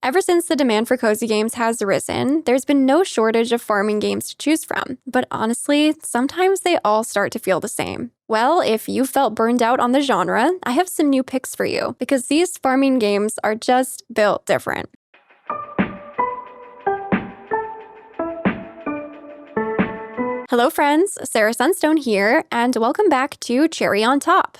Ever since the demand for cozy games has risen, there's been no shortage of farming games to choose from. But honestly, sometimes they all start to feel the same. Well, if you felt burned out on the genre, I have some new picks for you, because these farming games are just built different. Hello friends, Sarah Sunstone here, and welcome back to Cherry on Top.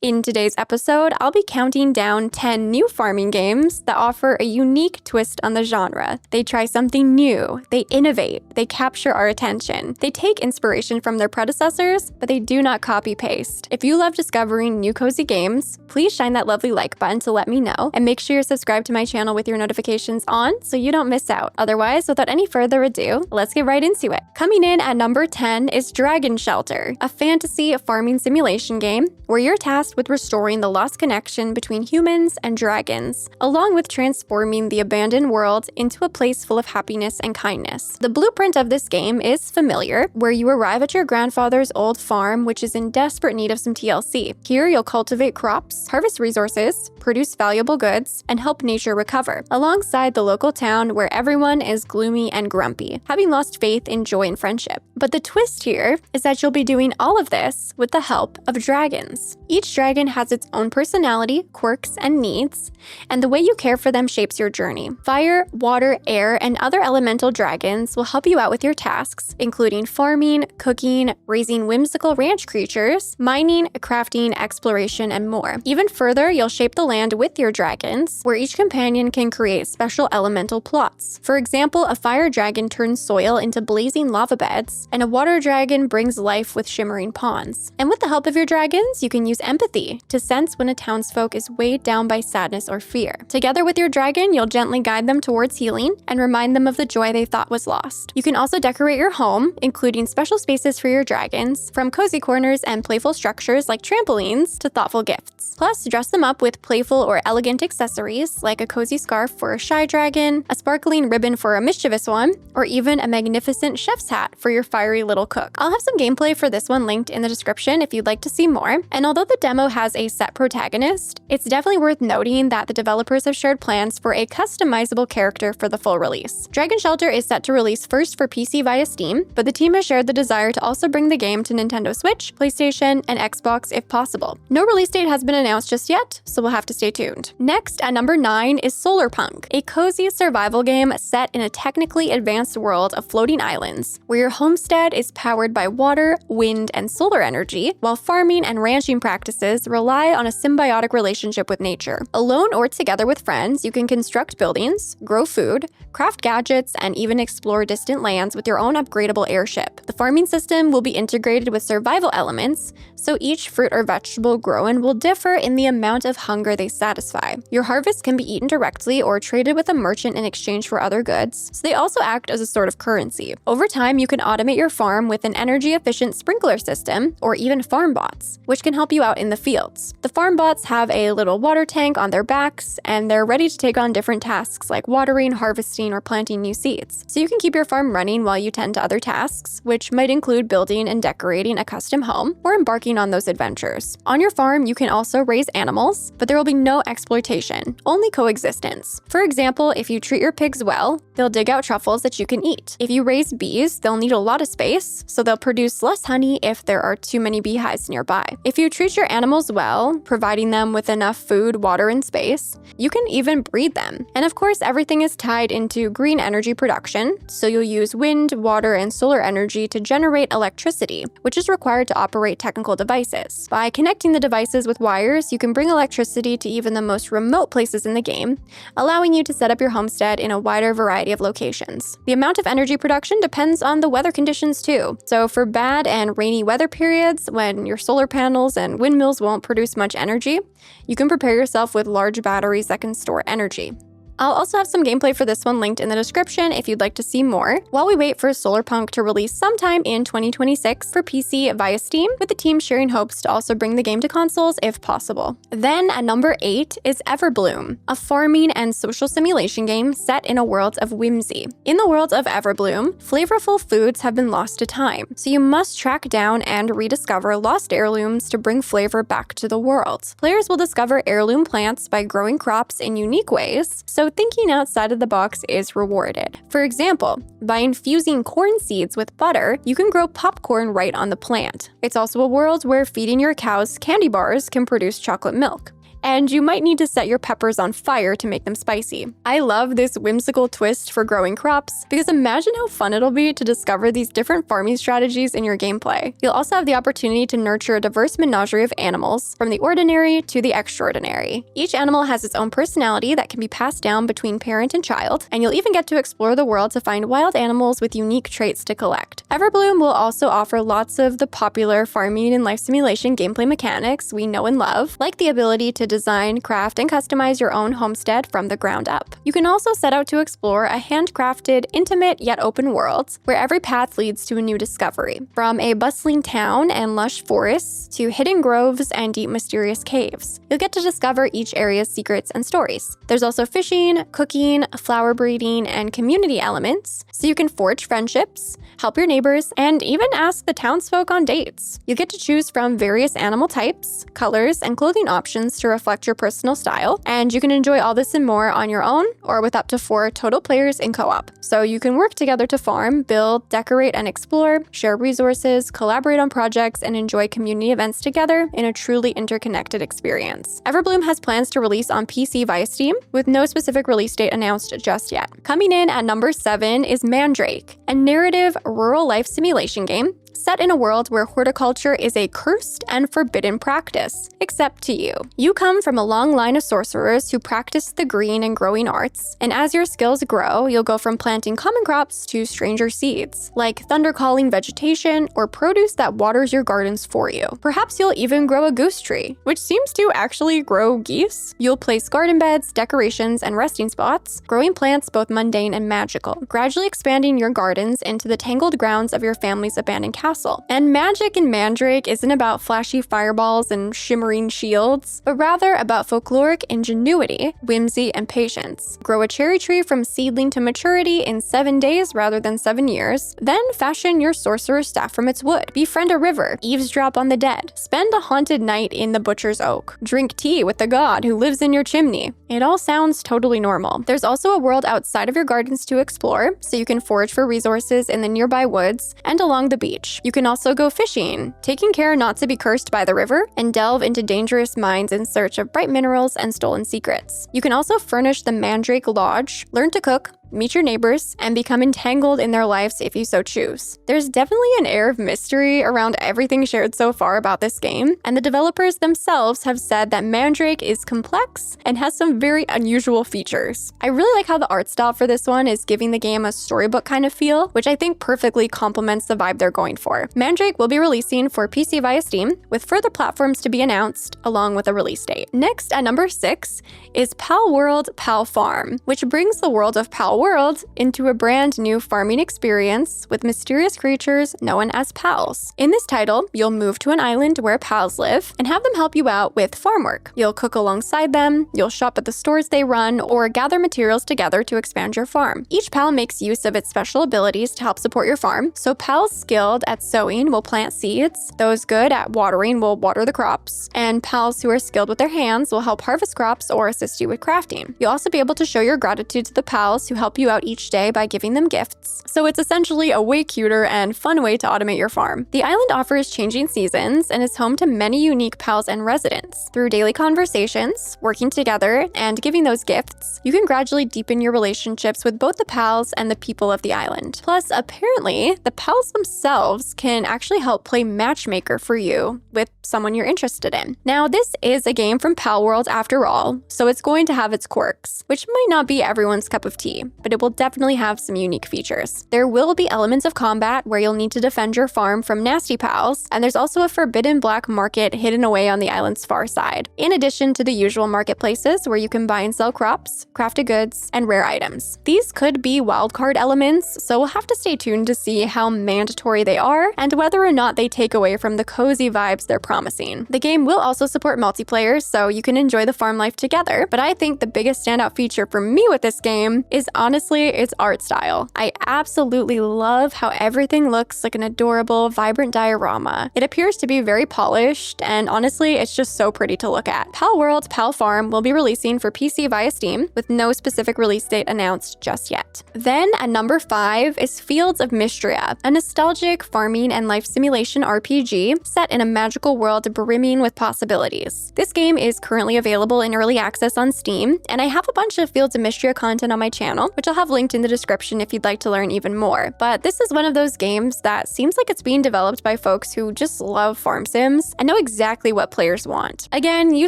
In today's episode, I'll be counting down 10 new farming games that offer a unique twist on the genre. They try something new, they innovate, they capture our attention. They take inspiration from their predecessors, but they do not copy-paste. If you love discovering new cozy games, please shine that lovely like button to let me know, and make sure you're subscribed to my channel with your notifications on so you don't miss out. Otherwise, without any further ado, let's get right into it. Coming in at number 10 is Dragon Shelter, a fantasy farming simulation game where you're tasked with restoring the lost connection between humans and dragons, along with transforming the abandoned world into a place full of happiness and kindness. The blueprint of this game is familiar, where you arrive at your grandfather's old farm, which is in desperate need of some TLC. Here, you'll cultivate crops, harvest resources, produce valuable goods, and help nature recover, alongside the local town where everyone is gloomy and grumpy, having lost faith in joy and friendship. But the twist here is that you'll be doing all of this with the help of dragons. Each dragon has its own personality, quirks, and needs, and the way you care for them shapes your journey. Fire, water, air, and other elemental dragons will help you out with your tasks, including farming, cooking, raising whimsical ranch creatures, mining, crafting, exploration, and more. Even further, you'll shape the land with your dragons, where each companion can create special elemental plots. For example, a fire dragon turns soil into blazing lava beds, and a water dragon brings life with shimmering ponds. And with the help of your dragons, you can use empathy to sense when a townsfolk is weighed down by sadness or fear. Together with your dragon, you'll gently guide them towards healing and remind them of the joy they thought was lost. You can also decorate your home, including special spaces for your dragons, from cozy corners and playful structures like trampolines to thoughtful gifts. Plus, dress them up with playful or elegant accessories like a cozy scarf for a shy dragon, a sparkling ribbon for a mischievous one, or even a magnificent chef's hat for your fiery little cook. I'll have some gameplay for this one linked in the description if you'd like to see more, and although the demo has a set protagonist, it's definitely worth noting that the developers have shared plans for a customizable character for the full release. Dragon Shelter is set to release first for PC via Steam, but the team has shared the desire to also bring the game to Nintendo Switch, PlayStation, and Xbox if possible. No release date has been announced just yet, so we'll have to stay tuned. Next, at number 9 is Solarpunk, a cozy survival game set in a technically advanced world of floating islands, where your homestead is powered by water, wind, and solar energy, while farming and ranching practices rely on a symbiotic relationship with nature. Alone or together with friends, you can construct buildings, grow food, craft gadgets, and even explore distant lands with your own upgradable airship. The farming system will be integrated with survival elements, so each fruit or vegetable grown will differ in the amount of hunger they satisfy. Your harvest can be eaten directly or traded with a merchant in exchange for other goods, so they also act as a sort of currency. Over time, you can automate your farm with an energy-efficient sprinkler system, or even farm bots, which can help you out in the fields. The farm bots have a little water tank on their backs, and they're ready to take on different tasks like watering, harvesting, or planting new seeds. So you can keep your farm running while you tend to other tasks, which might include building and decorating a custom home or embarking on those adventures. On your farm, you can also raise animals, but there will be no exploitation, only coexistence. For example, if you treat your pigs well, they'll dig out truffles that you can eat. If you raise bees, they'll need a lot of space, so they'll produce less honey if there are too many beehives nearby. If you treat your animals well, providing them with enough food, water, and space, you can even breed them. And of course, everything is tied into green energy production, so you'll use wind, water, and solar energy to generate electricity, which is required to operate technical devices. By connecting the devices with wires, you can bring electricity to even the most remote places in the game, allowing you to set up your homestead in a wider variety of locations. The amount of energy production depends on the weather conditions too. So for bad and rainy weather periods, when your solar panels and windmills won't produce much energy, you can prepare yourself with large batteries that can store energy. I'll also have some gameplay for this one linked in the description if you'd like to see more, while we wait for Solarpunk to release sometime in 2026 for PC via Steam, with the team sharing hopes to also bring the game to consoles if possible. Then at number 8 is Everbloom, a farming and social simulation game set in a world of whimsy. In the world of Everbloom, flavorful foods have been lost to time, so you must track down and rediscover lost heirlooms to bring flavor back to the world. Players will discover heirloom plants by growing crops in unique ways, so thinking outside of the box is rewarded. For example, by infusing corn seeds with butter, you can grow popcorn right on the plant. It's also a world where feeding your cows candy bars can produce chocolate milk. And you might need to set your peppers on fire to make them spicy. I love this whimsical twist for growing crops, because imagine how fun it'll be to discover these different farming strategies in your gameplay. You'll also have the opportunity to nurture a diverse menagerie of animals, from the ordinary to the extraordinary. Each animal has its own personality that can be passed down between parent and child, and you'll even get to explore the world to find wild animals with unique traits to collect. Everbloom will also offer lots of the popular farming and life simulation gameplay mechanics we know and love, like the ability to design, craft, and customize your own homestead from the ground up. You can also set out to explore a handcrafted, intimate yet open world where every path leads to a new discovery. From a bustling town and lush forests to hidden groves and deep mysterious caves, you'll get to discover each area's secrets and stories. There's also fishing, cooking, flower breeding, and community elements, so you can forge friendships, help your neighbors, and even ask the townsfolk on dates. You get to choose from various animal types, colors, and clothing options to reflect your personal style, and you can enjoy all this and more on your own or with up to 4 total players in co-op. So you can work together to farm, build, decorate, and explore, share resources, collaborate on projects, and enjoy community events together in a truly interconnected experience. Everbloom has plans to release on PC via Steam, with no specific release date announced just yet. Coming in at number 7 is Mandrake, a narrative rural life simulation game set in a world where horticulture is a cursed and forbidden practice, except to you. You come from a long line of sorcerers who practice the green and growing arts, and as your skills grow, you'll go from planting common crops to stranger seeds, like thunder-calling vegetation or produce that waters your gardens for you. Perhaps you'll even grow a goose tree, which seems to actually grow geese. You'll place garden beds, decorations, and resting spots, growing plants both mundane and magical, gradually expanding your gardens into the tangled grounds of your family's abandoned castle. And magic in Mandrake isn't about flashy fireballs and shimmering shields, but rather about folkloric ingenuity, whimsy, and patience. Grow a cherry tree from seedling to maturity in 7 days rather than 7 years, then fashion your sorcerer's staff from its wood. Befriend a river, eavesdrop on the dead, spend a haunted night in the butcher's oak, drink tea with the god who lives in your chimney. It all sounds totally normal. There's also a world outside of your gardens to explore, so you can forage for resources in the nearby woods and along the beach. You can also go fishing, taking care not to be cursed by the river, and delve into dangerous mines in search of bright minerals and stolen secrets. You can also furnish the Mandrake Lodge, learn to cook, meet your neighbors, and become entangled in their lives if you so choose. There's definitely an air of mystery around everything shared so far about this game, and the developers themselves have said that Mandrake is complex and has some very unusual features. I really like how the art style for this one is giving the game a storybook kind of feel, which I think perfectly complements the vibe they're going for. Mandrake will be releasing for PC via Steam, with further platforms to be announced, along with a release date. Next, at number 6, is Pal World Pal Farm, which brings the world of Pal World into a brand new farming experience with mysterious creatures known as pals. In this title, you'll move to an island where pals live and have them help you out with farm work. You'll cook alongside them, you'll shop at the stores they run, or gather materials together to expand your farm. Each pal makes use of its special abilities to help support your farm, so pals skilled at sowing will plant seeds, those good at watering will water the crops, and pals who are skilled with their hands will help harvest crops or assist you with crafting. You'll also be able to show your gratitude to the pals who help you out each day by giving them gifts, so it's essentially a way cuter and fun way to automate your farm. The island offers changing seasons and is home to many unique pals and residents. Through daily conversations, working together, and giving those gifts, you can gradually deepen your relationships with both the pals and the people of the island. Plus, apparently, the pals themselves can actually help play matchmaker for you with someone you're interested in. Now, this is a game from Pal World after all, so it's going to have its quirks, which might not be everyone's cup of tea. but it will definitely have some unique features. There will be elements of combat where you'll need to defend your farm from nasty pals, and there's also a forbidden black market hidden away on the island's far side, in addition to the usual marketplaces where you can buy and sell crops, crafted goods, and rare items. These could be wildcard elements, so we'll have to stay tuned to see how mandatory they are and whether or not they take away from the cozy vibes they're promising. The game will also support multiplayer, so you can enjoy the farm life together, but I think the biggest standout feature for me with this game is honestly its art style. I absolutely love how everything looks like an adorable, vibrant diorama. It appears to be very polished, and honestly, it's just so pretty to look at. Pal World Pal Farm will be releasing for PC via Steam, with no specific release date announced just yet. Then at number 5 is Fields of Mystria, a nostalgic farming and life simulation RPG set in a magical world brimming with possibilities. This game is currently available in early access on Steam, and I have a bunch of Fields of Mystria content on my channel, which I'll have linked in the description if you'd like to learn even more. But this is one of those games that seems like it's being developed by folks who just love farm sims and know exactly what players want. Again, you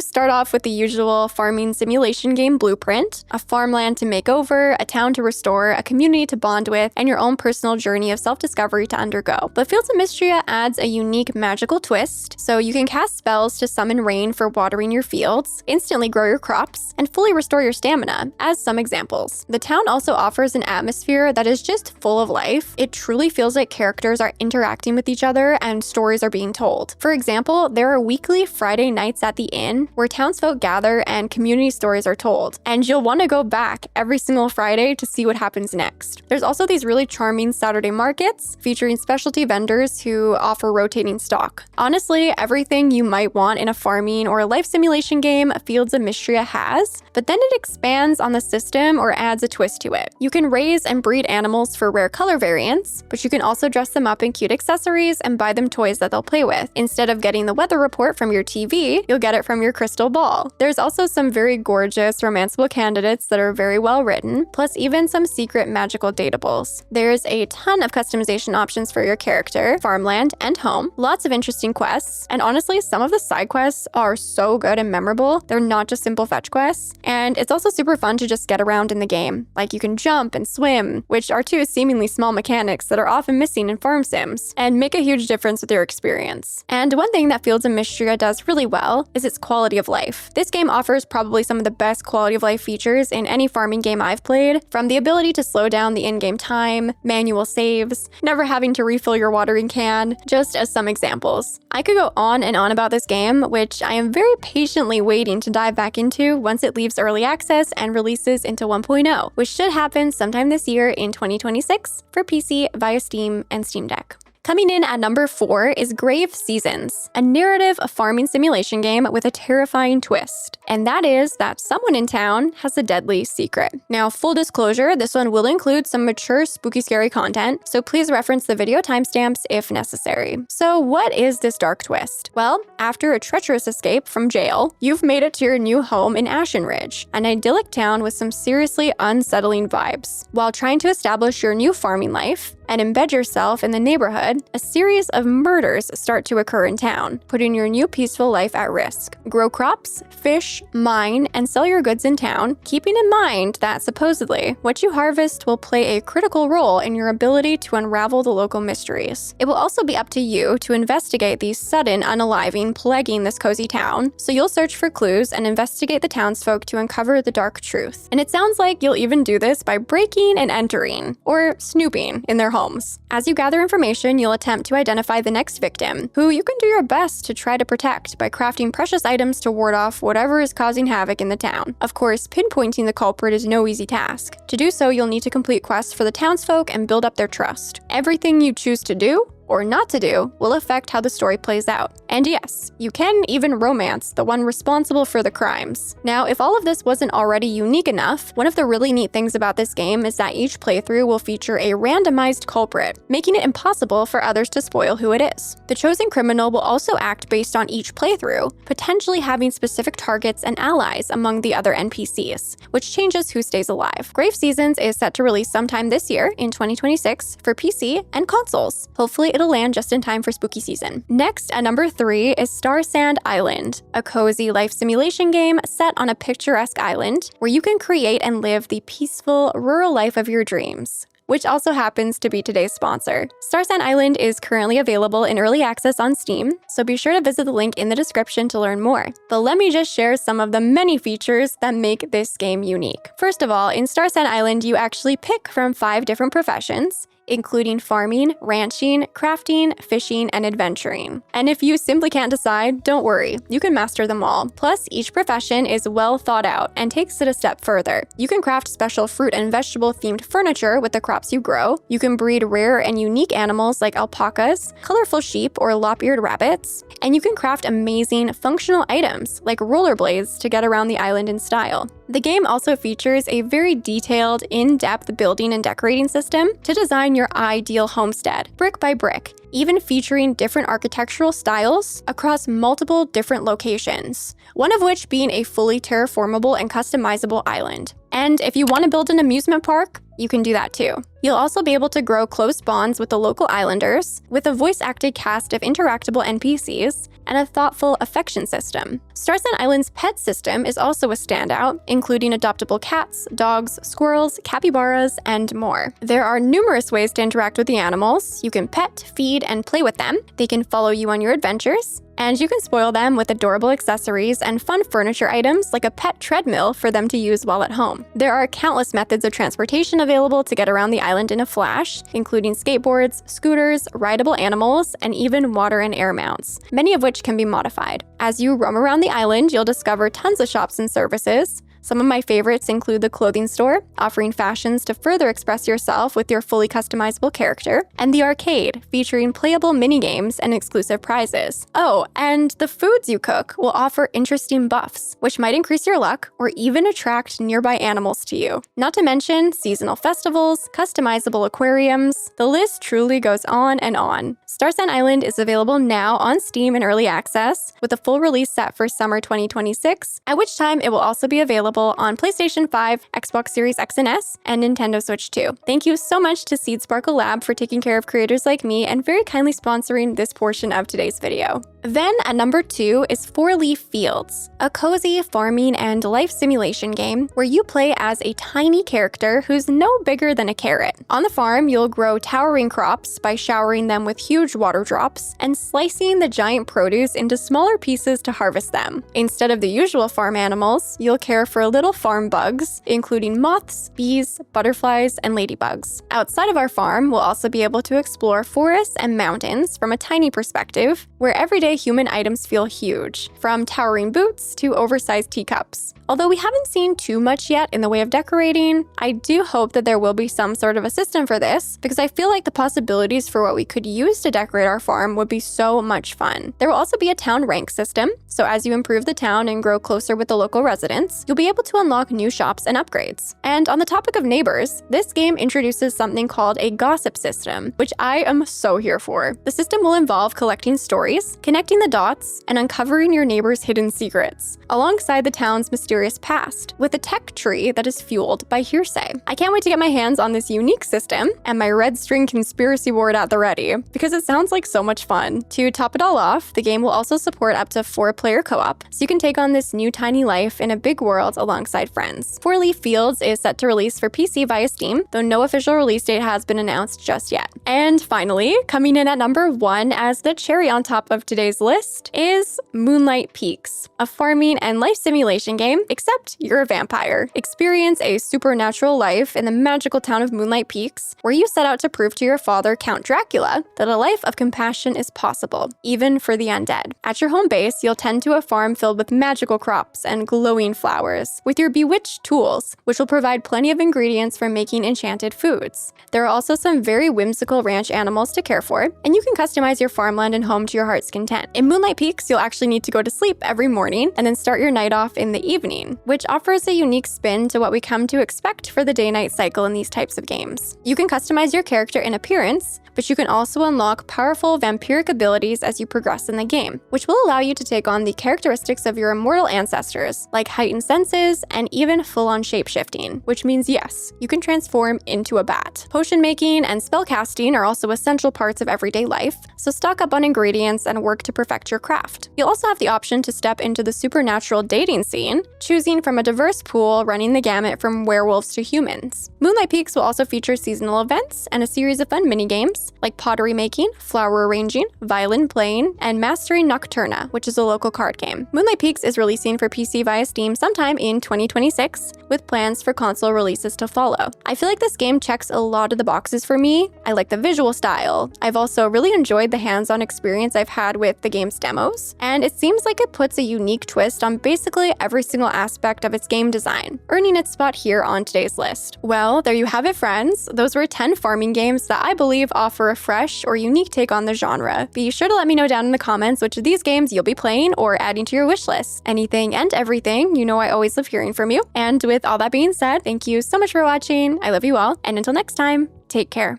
start off with the usual farming simulation game blueprint: a farmland to make over, a town to restore, a community to bond with, and your own personal journey of self-discovery to undergo. But Fields of Mystria adds a unique magical twist, so you can cast spells to summon rain for watering your fields, instantly grow your crops, and fully restore your stamina, as some examples. The town also offers an atmosphere that is just full of life. It truly feels like characters are interacting with each other and stories are being told. For example, there are weekly Friday nights at the inn where townsfolk gather and community stories are told, and you'll want to go back every single Friday to see what happens next. There's also these really charming Saturday markets featuring specialty vendors who offer rotating stock. Honestly, everything you might want in a farming or a life simulation game, Fields of Mystria has, but then it expands on the system or adds a twist to it. You can raise and breed animals for rare color variants, but you can also dress them up in cute accessories and buy them toys that they'll play with. Instead of getting the weather report from your TV, you'll get it from your crystal ball. There's also some very gorgeous romanceable candidates that are very well written, plus even some secret magical datables. There's a ton of customization options for your character, farmland, and home, lots of interesting quests, and honestly, some of the side quests are so good and memorable. They're not just simple fetch quests, and it's also super fun to just get around in the game. Like, you can jump and swim, which are two seemingly small mechanics that are often missing in farm sims, and make a huge difference with your experience. And one thing that Fields of Mystria does really well is its quality of life. This game offers probably some of the best quality of life features in any farming game I've played, from the ability to slow down the in-game time, manual saves, never having to refill your watering can, just as some examples. I could go on and on about this game, which I am very patiently waiting to dive back into once it leaves early access and releases into 1.0, which should happen sometime this year in 2026 for PC via Steam and Steam Deck. Coming in at number 4 is Grave Seasons, a narrative farming simulation game with a terrifying twist. And that is that someone in town has a deadly secret. Now, full disclosure, this one will include some mature, spooky, scary content, so please reference the video timestamps if necessary. So what is this dark twist? Well, after a treacherous escape from jail, you've made it to your new home in Ashen Ridge, an idyllic town with some seriously unsettling vibes. While trying to establish your new farming life and embed yourself in the neighborhood, a series of murders start to occur in town, putting your new peaceful life at risk. Grow crops, fish, mine, and sell your goods in town, keeping in mind that supposedly what you harvest will play a critical role in your ability to unravel the local mysteries. It will also be up to you to investigate the sudden unaliving plaguing this cozy town, so you'll search for clues and investigate the townsfolk to uncover the dark truth. And it sounds like you'll even do this by breaking and entering, or snooping, in their homes. As you gather information, you'll attempt to identify the next victim, who you can do your best to try to protect by crafting precious items to ward off whatever is causing havoc in the town. Of course, pinpointing the culprit is no easy task. To do so, you'll need to complete quests for the townsfolk and build up their trust. Everything you choose to do or not to do will affect how the story plays out. And yes, you can even romance the one responsible for the crimes. Now, if all of this wasn't already unique enough, one of the really neat things about this game is that each playthrough will feature a randomized culprit, making it impossible for others to spoil who it is. The chosen criminal will also act based on each playthrough, potentially having specific targets and allies among the other NPCs, which changes who stays alive. Grave Seasons is set to release sometime this year in 2026 for PC and consoles. Hopefully it'll land just in time for spooky season. Next, at number 3 is Star Sand Island, a cozy life simulation game set on a picturesque island where you can create and live the peaceful, rural life of your dreams, which also happens to be today's sponsor. Star Sand Island is currently available in early access on Steam, so be sure to visit the link in the description to learn more. But let me just share some of the many features that make this game unique. First of all, in Star Sand Island, you actually pick from 5 different professions, including farming, ranching, crafting, fishing, and adventuring. And if you simply can't decide, don't worry, you can master them all. Plus, each profession is well thought out and takes it a step further. You can craft special fruit and vegetable themed furniture with the crops you grow. You can breed rare and unique animals like alpacas, colorful sheep, or lop-eared rabbits. And you can craft amazing functional items like rollerblades to get around the island in style. The game also features a very detailed, in-depth building and decorating system to design your ideal homestead, brick by brick, even featuring different architectural styles across multiple different locations, one of which being a fully terraformable and customizable island. And if you want to build an amusement park, you can do that too. You'll also be able to grow close bonds with the local islanders, with a voice-acted cast of interactable NPCs, and a thoughtful affection system. Star Sand Island's pet system is also a standout, including adoptable cats, dogs, squirrels, capybaras, and more. There are numerous ways to interact with the animals. You can pet, feed, and play with them. They can follow you on your adventures, and you can spoil them with adorable accessories and fun furniture items like a pet treadmill for them to use while at home. There are countless methods of transportation available to get around the island in a flash, including skateboards, scooters, rideable animals, and even water and air mounts, many of which can be modified. As you roam around the island, you'll discover tons of shops and services. Some of my favorites include the clothing store, offering fashions to further express yourself with your fully customizable character, and the arcade, featuring playable minigames and exclusive prizes. Oh, and the foods you cook will offer interesting buffs, which might increase your luck or even attract nearby animals to you. Not to mention seasonal festivals, customizable aquariums. The list truly goes on and on. Star Sand Island is available now on Steam in early access, with a full release set for summer 2026, at which time it will also be available on PlayStation 5, Xbox Series X and S, and Nintendo Switch 2. Thank you so much to Seed Sparkle Lab for taking care of creators like me and very kindly sponsoring this portion of today's video. Then at number 2 is 4 Leaf Fields, a cozy farming and life simulation game where you play as a tiny character who's no bigger than a carrot. On the farm, you'll grow towering crops by showering them with huge water drops and slicing the giant produce into smaller pieces to harvest them. Instead of the usual farm animals, you'll care for little farm bugs, including moths, bees, butterflies, and ladybugs. Outside of our farm, we'll also be able to explore forests and mountains from a tiny perspective, where everyday human items feel huge, from towering boots to oversized teacups. Although we haven't seen too much yet in the way of decorating, I do hope that there will be some sort of a system for this, because I feel like the possibilities for what we could use to decorate our farm would be so much fun. There will also be a town rank system, so as you improve the town and grow closer with the local residents, you'll be able to unlock new shops and upgrades. And on the topic of neighbors, this game introduces something called a gossip system, which I am so here for. The system will involve collecting stories, connecting the dots, and uncovering your neighbor's hidden secrets, alongside the town's mysterious past, with a tech tree that is fueled by hearsay. I can't wait to get my hands on this unique system and my red string conspiracy board at the ready, because it sounds like so much fun. To top it all off, the game will also support up to 4-player co-op, so you can take on this new tiny life in a big world alongside friends. 4 Leaf Fields is set to release for PC via Steam, though no official release date has been announced just yet. And finally, coming in at number 1 as the cherry on top of today's list is Moonlight Peaks, a farming and life simulation game, except you're a vampire. Experience a supernatural life in the magical town of Moonlight Peaks, where you set out to prove to your father, Count Dracula, that a life of compassion is possible, even for the undead. At your home base, you'll tend to a farm filled with magical crops and glowing flowers, with your bewitched tools, which will provide plenty of ingredients for making enchanted foods. There are also some very whimsical ranch animals to care for, and you can customize your farmland and home to your heart's content. In Moonlight Peaks, you'll actually need to go to sleep every morning and then start your night off in the evening, which offers a unique spin to what we come to expect for the day-night cycle in these types of games. You can customize your character in appearance, but you can also unlock powerful vampiric abilities as you progress in the game, which will allow you to take on the characteristics of your immortal ancestors, like heightened senses abilities, and even full-on shape-shifting, which means yes, you can transform into a bat. Potion making and spellcasting are also essential parts of everyday life, so stock up on ingredients and work to perfect your craft. You'll also have the option to step into the supernatural dating scene, choosing from a diverse pool running the gamut from werewolves to humans. Moonlight Peaks will also feature seasonal events and a series of fun mini-games like pottery making, flower arranging, violin playing, and mastering Nocturna, which is a local card game. Moonlight Peaks is releasing for PC via Steam sometime in 2026, with plans for console releases to follow. I feel like this game checks a lot of the boxes for me. I like the visual style. I've also really enjoyed the hands-on experience I've had with the game's demos, and it seems like it puts a unique twist on basically every single aspect of its game design, earning its spot here on today's list. Well, there you have it, friends. Those were 10 farming games that I believe offer a fresh or unique take on the genre. Be sure to let me know down in the comments which of these games you'll be playing or adding to your wish list. Anything and everything, you know I always love hearing from you. And with all that being said, thank you so much for watching. I love you all, and until next time, take care.